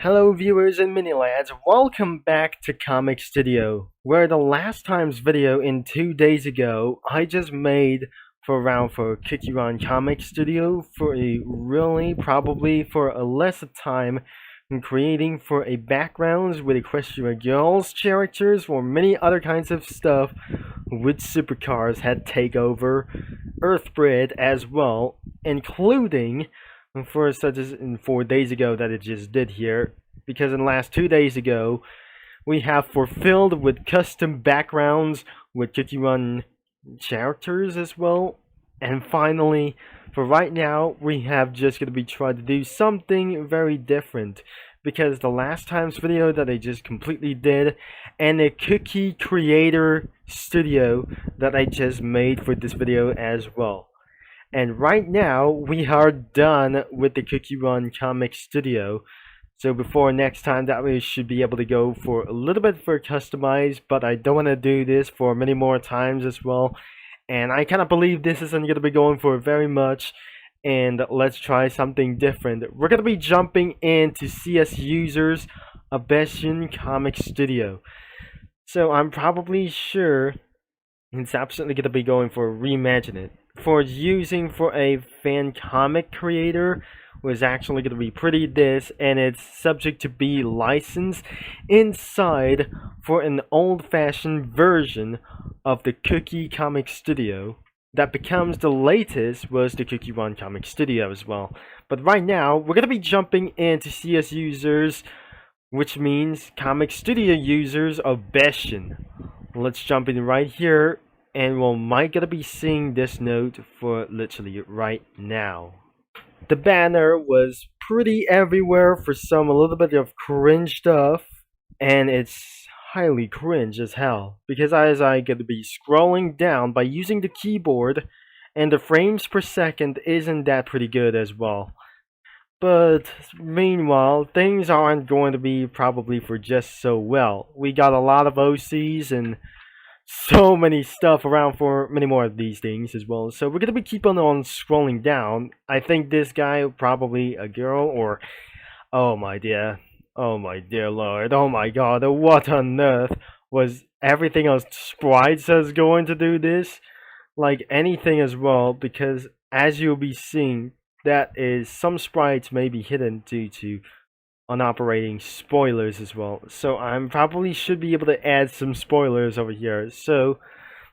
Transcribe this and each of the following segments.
Hello viewers and mini lads, welcome back to Comic Studio, where the last time's video in 2 days ago, I just made for Cookie Run Comic Studio for a probably for a less of time in creating for a backgrounds with Equestria Girls characters or many other kinds of stuff with supercars had takeover, Earthbred as well, including for such as in 4 days ago that it just did here, because in the last 2 days ago we have fulfilled with custom backgrounds with Cookie Run characters as well. And finally, for right now, we have just going to be trying to do something very different, because the last time's video that I just completely did and a cookie creator studio that I just made for this video as well. And right now, we are done with the Cookie Run Comic Studio. So before next time, that we should be able to go for a little bit for customized, but I don't want to do this for many more times as well. And I kind of believe this isn't going to be going for very much. And let's try something different. We're going to be jumping into CS Users Abessian Comic Studio. So I'm probably sure it's absolutely going to be going for Reimagine It. For using for a fan comic creator was actually going to be pretty this, and it's subject to be licensed inside for an old-fashioned version of the Cookie Comic Studio that becomes the latest was the Cookie Run Comic Studio as well. But right now we're going to be jumping into CS Users, which means Comic Studio Users of Bessian. Let's jump in right here, and we might gonna be seeing this note for literally right now. The banner was pretty everywhere for some a little bit of cringe stuff, and it's highly cringe as hell, because as I gonna be scrolling down by using the keyboard, and the frames per second isn't that pretty good as well. But meanwhile, things aren't going to be probably for just so well. We got a lot of OCs and so many stuff around for many more of these things as well. So we're gonna be keeping on scrolling down. I think this guy probably a girl, or oh my dear lord, oh my god, what on earth was everything else? Sprites is going to do this, like anything as well, because as you'll be seeing, that is some sprites may be hidden due to unoperating spoilers as well. So I'm probably should be able to add some spoilers over here. So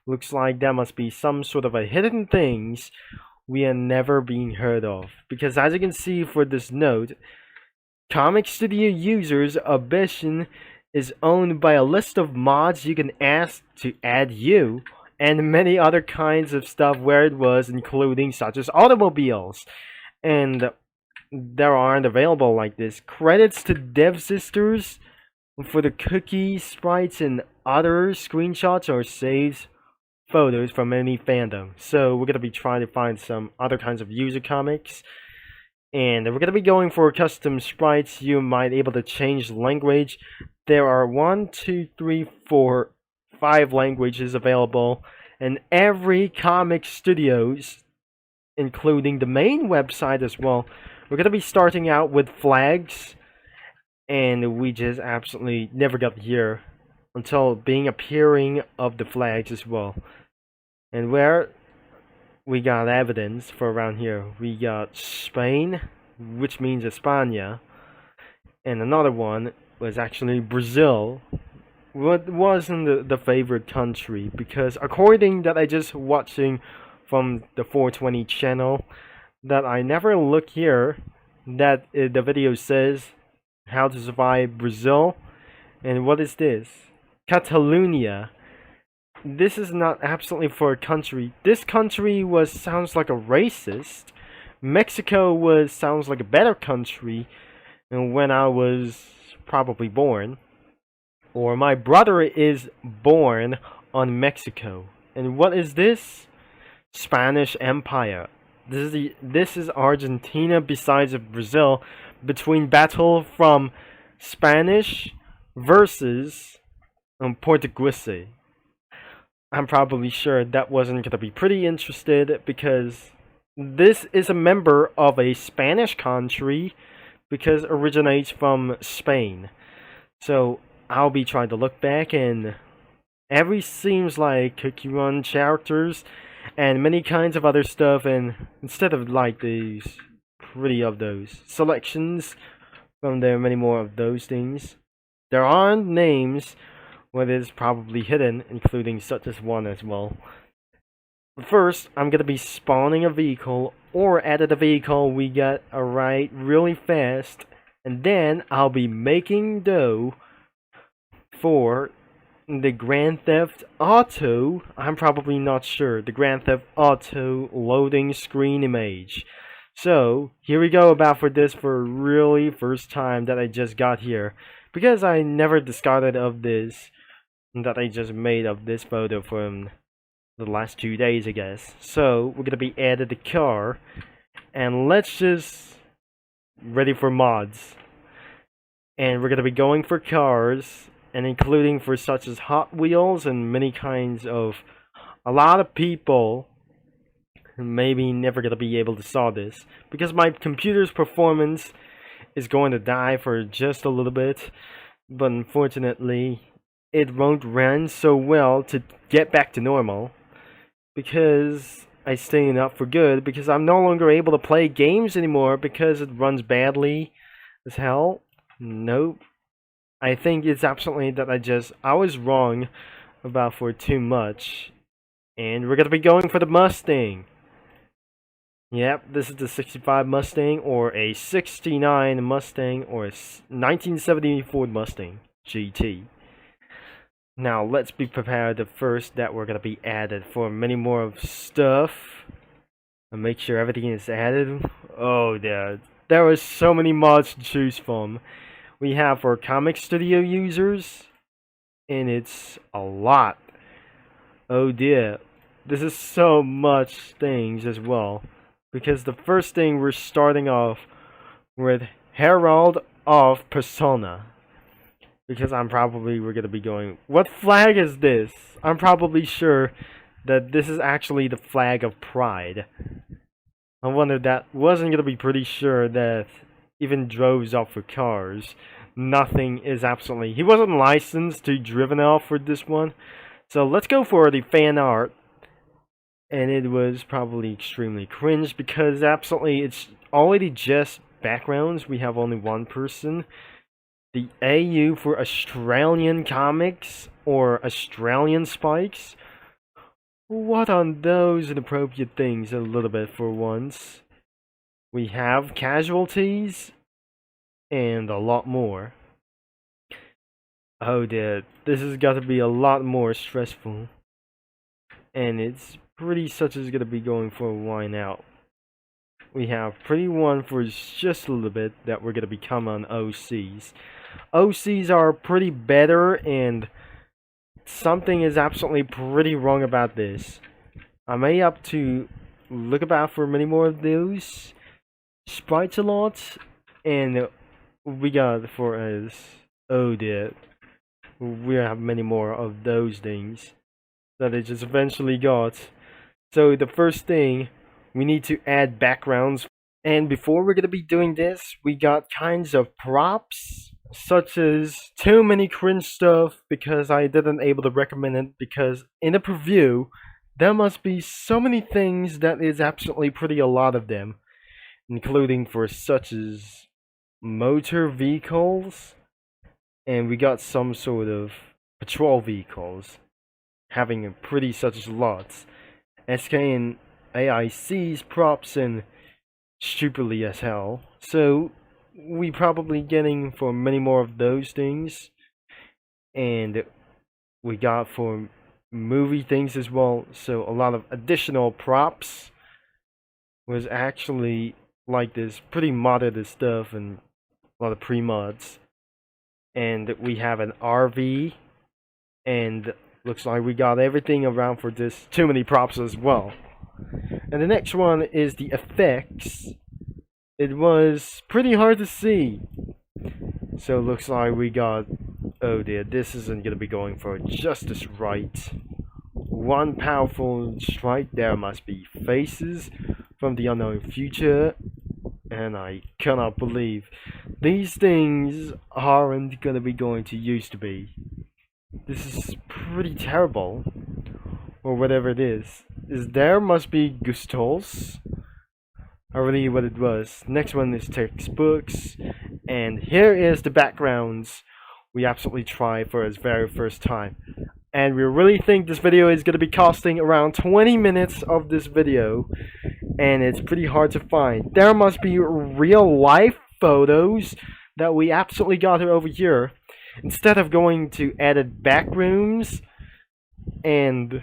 looks like that must be some sort of a hidden things we are never being heard of. Because as you can see for this note, Comic Studio Users of Bessian is owned by a list of mods you can ask to add you, and many other kinds of stuff where it was, including such as automobiles. And there aren't available like this. Credits to Dev Sisters for the cookie sprites and other screenshots or saves photos from any fandom. So we're gonna be trying to find some other kinds of user comics, and we're gonna be going for custom sprites. You might able to change language. There are 1, 2, 3, 4, 5 languages available, and every comic studios, including the main website as well. We're going to be starting out with flags, and we just absolutely never got here until being appearing of the flags as well. And where we got evidence for around here, we got Spain, which means España, and another one was actually Brazil. What wasn't the favorite country, because according that I just watching from the 420 channel, that I never look here, that the video says how to survive Brazil. And what is this? Catalonia. This is not absolutely for a country. This country sounds like a racist. Mexico sounds like a better country than when I was probably born, or my brother is born on Mexico. And what is this? Spanish Empire. This is Argentina besides of Brazil, between battle from Spanish versus Portuguese. I'm probably sure that wasn't gonna be pretty interested, because this is a member of a Spanish country because it originates from Spain. So I'll be trying to look back, and every seems like Cookie Run characters and many kinds of other stuff, and instead of like these pretty of those selections from there are many more of those things. There aren't names, what is probably hidden, including such as one as well. But first, I'm gonna be spawning a vehicle or edit a vehicle we get a ride really fast, and then I'll be making dough for the Grand Theft Auto, I'm probably not sure, the Grand Theft Auto loading screen image. So, here we go about for this for really first time that I just got here. Because I never discarded of this, that I just made of this photo from the last 2 days, I guess. So, we're gonna be added the car, and let's just ready for mods. And we're gonna be going for cars, and including for such as Hot Wheels and many kinds of a lot of people maybe never gonna be able to saw this because my computer's performance is going to die for just a little bit, but unfortunately it won't run so well to get back to normal because I staying up for good because I'm no longer able to play games anymore because it runs badly as hell. Nope. I think it's absolutely that I was wrong about for too much. And we're gonna be going for the Mustang. Yep, this is the 65 Mustang or a 69 Mustang or a 1970 Ford Mustang GT. Now let's be prepared at first that we're gonna be added for many more of stuff. And make sure everything is added. Oh there was so many mods to choose from. We have for Comic Studio users, and it's a lot. Oh dear, this is so much things as well. Because the first thing we're starting off with Herald of Persona. Because we're gonna be going, what flag is this? I'm probably sure that this is actually the flag of Pride. I wonder that wasn't gonna be pretty sure that even droves off for cars. Nothing is absolutely. He wasn't licensed to driven off for this one. So let's go for the fan art. And it was probably extremely cringe because absolutely it's already just backgrounds. We have only one person. The AU for Australian comics or Australian spikes. What on those inappropriate things a little bit for once. We have casualties and a lot more. Oh dear, this has got to be a lot more stressful. And it's pretty such as gonna be going for a while out. We have pretty one for just a little bit that we're gonna become on OCs. OCs are pretty better, and something is absolutely pretty wrong about this. I may have to look about for many more of those sprites a lot, and we got for us. Oh dear, we have many more of those things that it just eventually got. So the first thing, we need to add backgrounds. And before we're going to be doing this, we got kinds of props, such as too many cringe stuff because I didn't able to recommend it because in the preview, there must be so many things that is absolutely pretty a lot of them. Including for such as motor vehicles, and we got some sort of patrol vehicles having a pretty such as lots. SK and AIC's props and stupidly as hell. So we probably getting for many more of those things. And we got for movie things as well. So a lot of additional props was actually like this pretty modded stuff and a lot of pre-mods. And we have an RV, and looks like we got everything around for this. Too many props as well. And the next one is the effects. It was pretty hard to see. So it looks like we got, oh dear, this isn't gonna be going for just right. One powerful strike, there must be faces from the unknown future. And I cannot believe These things aren't gonna be going to used to be. This is pretty terrible. Or whatever it is. There must be Gustals. Already what it was. Next one is textbooks. And here is the backgrounds we absolutely tried for its very first time. And we really think this video is going to be costing around 20 minutes of this video. And it's pretty hard to find. There must be real life photos that we absolutely got over here. Instead of going to edit backrooms, and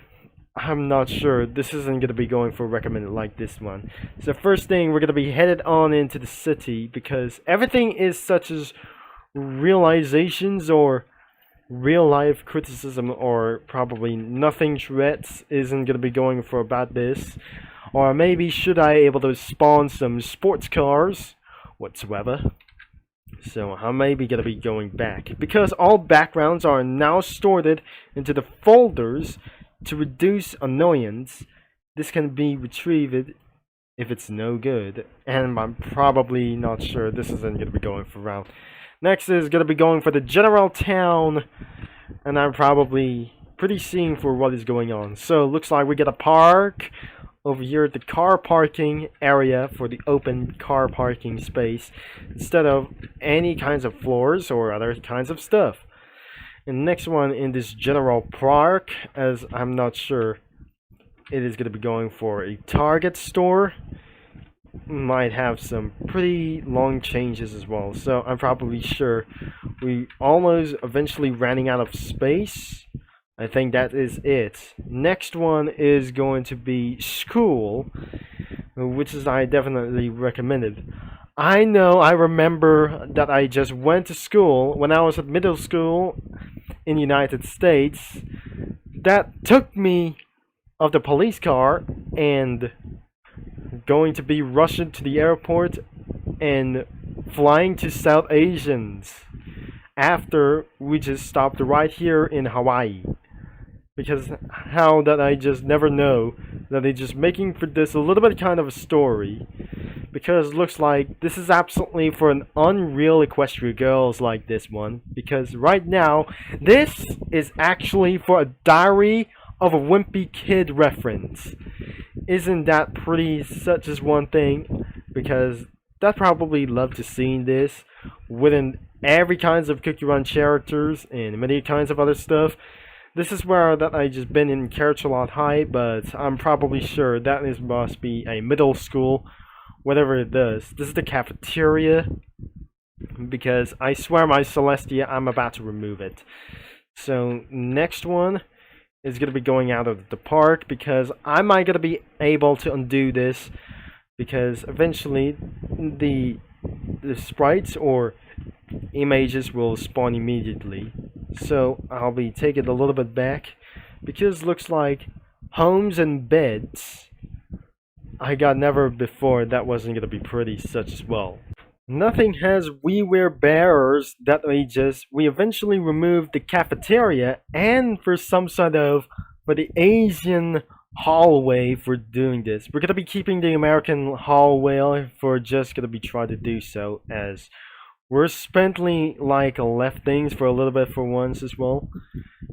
I'm not sure, this isn't going to be going for recommended like this one. So first thing, we're going to be headed on into the city, because everything is such as realizations or real life criticism, or probably nothing threats isn't going to be going for about this. Or maybe should I able to spawn some sports cars whatsoever. So I may be going to be going back, because all backgrounds are now stored into the folders. To reduce annoyance, this can be retrieved if it's no good, and I'm probably not sure this isn't going to be going for round. Next is going to be going for the general town, and I'm probably pretty seeing for what is going on. So looks like we get a park over here at the car parking area for the open car parking space, instead of any kinds of floors or other kinds of stuff. And next one in this general park, as I'm not sure, it is going to be going for a Target store. Might have some pretty long changes as well, so I'm probably sure we almost eventually running out of space. I think that is it. Next one is going to be school, which is I definitely recommended. I know, I remember that I just went to school when I was at middle school in the United States. That took me of the police car and going to be rushing to the airport and flying to South Asians after we just stopped right here in Hawaii. Because how that I just never know that they just making for this a little bit kind of a story. Because it looks like this is absolutely for an unreal equestrian girls like this one. Because right now, this is actually for a Diary of a Wimpy Kid reference. Isn't that pretty such as one thing? Because I'd probably love to see this within every kinds of Cookie Run characters and many kinds of other stuff. This is where that I just been in Character Lot High, but I'm probably sure that is must be a middle school. Whatever it does. This is the cafeteria, because I swear my Celestia, I'm about to remove it. So next one is going to be going out of the park, because I might going to be able to undo this, because eventually the sprites or images will spawn immediately. So I'll be taking it a little bit back, because it looks like homes and beds I got never before that wasn't going to be pretty such as well. Nothing has we were bearers that we eventually removed the cafeteria, and for some sort of for the Asian hallway for doing this. We're going to be keeping the American hallway for just going to be trying to do so, as we're spently like left things for a little bit for once as well,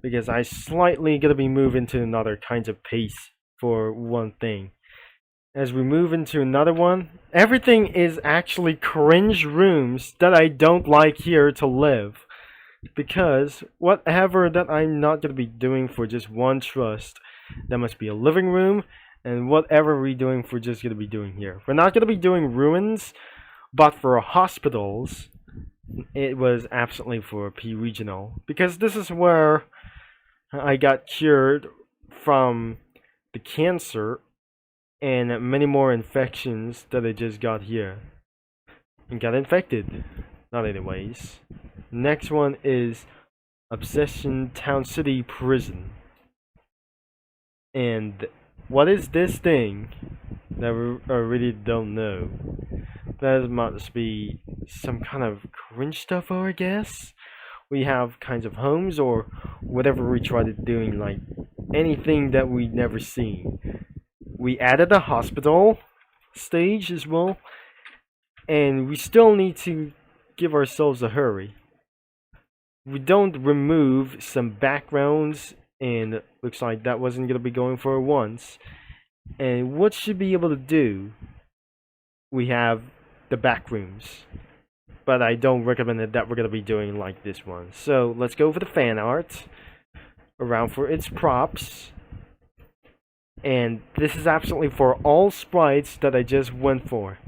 because I slightly going to be moving to another kinds of pace for one thing. As we move into another one, everything is actually cringe rooms that I don't like here to live. Because whatever that I'm not going to be doing for just one trust, that must be a living room, and whatever we're doing for just going to be doing here. We're not going to be doing ruins, but for hospitals, it was absolutely for P Regional. Because this is where I got cured from the cancer and many more infections that I just got here and got infected. Not anyways. Next one is Obsession Town City Prison. And what is this thing that I really don't know? That must be some kind of cringe stuff, I guess. We have kinds of homes or whatever we try to doing, like anything that we never seen. We added a hospital stage as well, and we still need to give ourselves a hurry. We don't remove some backgrounds, and looks like that wasn't gonna be going for once. And what should be able to do? We have the back rooms, but I don't recommend that we're gonna be doing like this one. So let's go for the fan art, around for its props, and this is absolutely for all sprites that I just went for.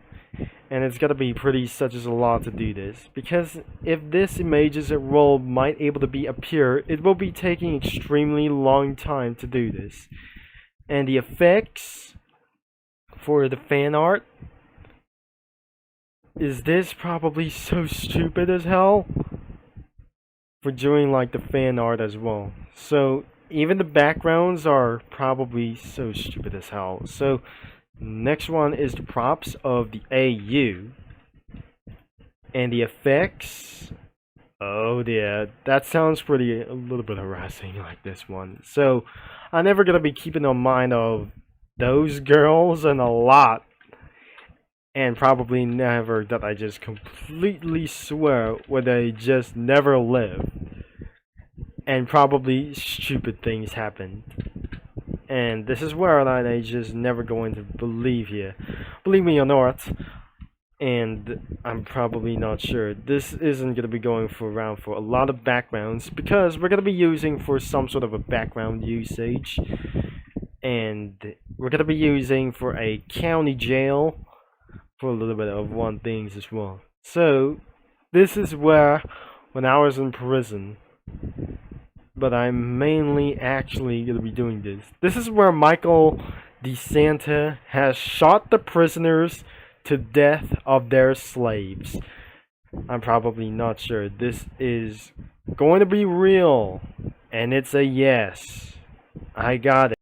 And it's gonna be pretty such as a lot to do this, because if this images a role might able to be appear, it will be taking extremely long time to do this. And the effects for the fan art, is this probably so stupid as hell for doing like the fan art as well. So even the backgrounds are probably so stupid as hell. So next one is the props of the AU. And the effects. Oh yeah, that sounds pretty a little bit harassing like this one. So I'm never gonna be keeping in mind of those girls and a lot. And probably never that I just completely swear where they just never live. And probably stupid things happened. And this is where I just never going to believe you. Believe me or not. And I'm probably not sure. This isn't going to be going for around for a lot of backgrounds, because we're going to be using for some sort of a background usage. And we're going to be using for a county jail for a little bit of one things as well. So this is where when I was in prison, but I'm mainly actually going to be doing this. This is where Michael DeSanta has shot the prisoners to death of their slaves. I'm probably not sure. This is going to be real, and it's a yes. I got it.